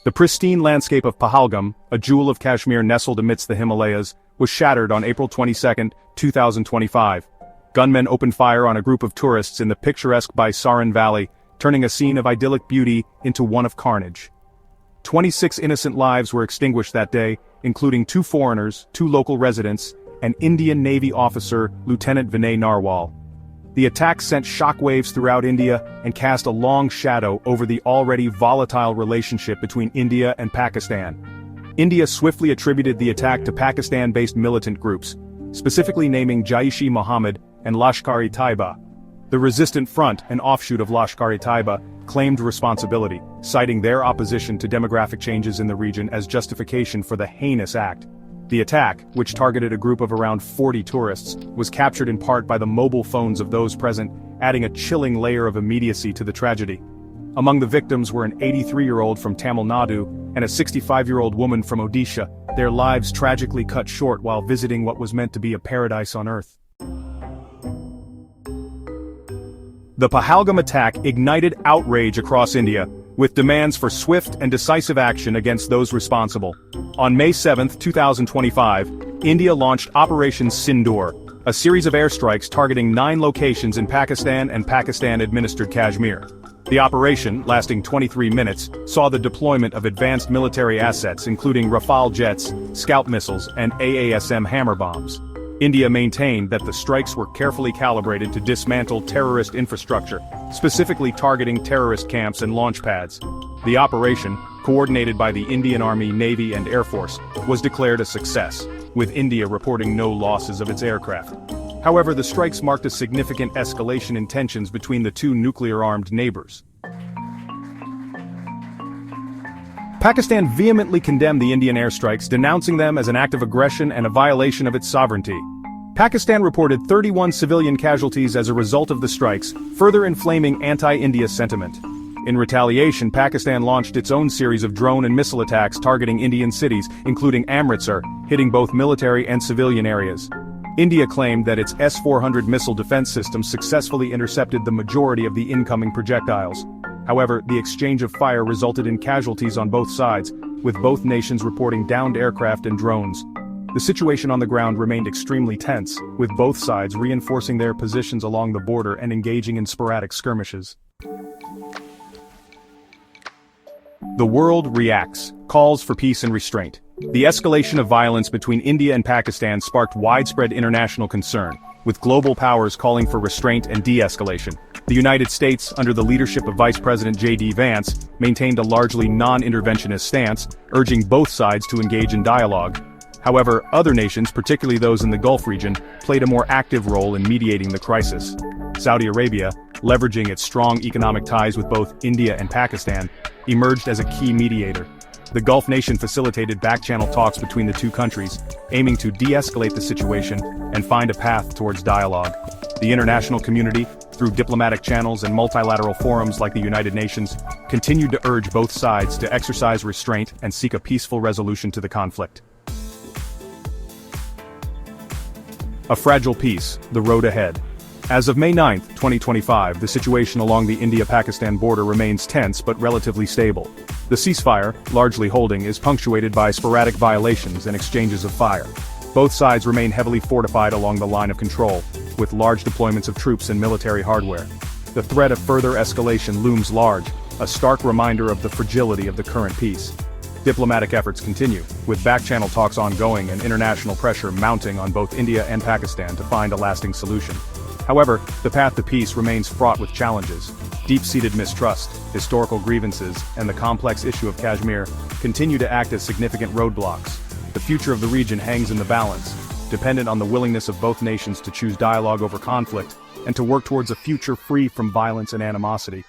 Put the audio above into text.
The pristine landscape of Pahalgam, a jewel of Kashmir nestled amidst the Himalayas, was shattered on April 22, 2025. Gunmen opened fire on a group of tourists in the picturesque Baisaran Valley, turning a scene of idyllic beauty into one of carnage. 26 innocent lives were extinguished that day, including 2 foreigners, 2 local residents, and Indian Navy officer Lieutenant Vinay Narwal. The attack sent shockwaves throughout India and cast a long shadow over the already volatile relationship between India and Pakistan. India swiftly attributed the attack to Pakistan-based militant groups, specifically naming Jaish-e-Mohammed and Lashkar-e-Taiba. The Resistant Front, an offshoot of Lashkar-e-Taiba, claimed responsibility, citing their opposition to demographic changes in the region as justification for the heinous act. The attack, which targeted a group of around 40 tourists, was captured in part by the mobile phones of those present, adding a chilling layer of immediacy to the tragedy. Among the victims were an 83-year-old from Tamil Nadu and a 65-year-old woman from Odisha, their lives tragically cut short while visiting what was meant to be a paradise on earth. The Pahalgam attack ignited outrage across India, with demands for swift and decisive action against those responsible. On May 7, 2025, India launched Operation Sindoor, a series of airstrikes targeting 9 locations in Pakistan and Pakistan-administered Kashmir. The operation, lasting 23 minutes, saw the deployment of advanced military assets including Rafale jets, Scalp missiles, and AASM hammer bombs. India maintained that the strikes were carefully calibrated to dismantle terrorist infrastructure, specifically targeting terrorist camps and launch pads. The operation, coordinated by the Indian Army, Navy, and Air Force, was declared a success, with India reporting no losses of its aircraft. However, the strikes marked a significant escalation in tensions between the 2 nuclear-armed neighbors. Pakistan vehemently condemned the Indian airstrikes, denouncing them as an act of aggression and a violation of its sovereignty. Pakistan reported 31 civilian casualties as a result of the strikes, further inflaming anti-India sentiment. In retaliation, Pakistan launched its own series of drone and missile attacks targeting Indian cities, including Amritsar, hitting both military and civilian areas. India claimed that its S-400 missile defense system successfully intercepted the majority of the incoming projectiles. However, the exchange of fire resulted in casualties on both sides, with both nations reporting downed aircraft and drones. The situation on the ground remained extremely tense, with both sides reinforcing their positions along the border and engaging in sporadic skirmishes. The world reacts, calls for peace and restraint. The escalation of violence between India and Pakistan sparked widespread international concern, with global powers calling for restraint and de-escalation. The United States, under the leadership of Vice President J.D. Vance, maintained a largely non-interventionist stance, urging both sides to engage in dialogue. However, other nations, particularly those in the Gulf region, played a more active role in mediating the crisis. Saudi Arabia, leveraging its strong economic ties with both India and Pakistan, emerged as a key mediator. The Gulf nation facilitated back-channel talks between the 2 countries, aiming to de-escalate the situation and find a path towards dialogue. The international community, through diplomatic channels and multilateral forums like the United Nations, continued to urge both sides to exercise restraint and seek a peaceful resolution to the conflict. A fragile peace, the road ahead. As of May 9, 2025, the situation along the India-Pakistan border remains tense but relatively stable. The ceasefire, largely holding, is punctuated by sporadic violations and exchanges of fire. Both sides remain heavily fortified along the line of control, with large deployments of troops and military hardware. The threat of further escalation looms large, a stark reminder of the fragility of the current peace. Diplomatic efforts continue, with back-channel talks ongoing and international pressure mounting on both India and Pakistan to find a lasting solution. However, the path to peace remains fraught with challenges. Deep-seated mistrust, historical grievances, and the complex issue of Kashmir continue to act as significant roadblocks. The future of the region hangs in the balance, dependent on the willingness of both nations to choose dialogue over conflict and to work towards a future free from violence and animosity.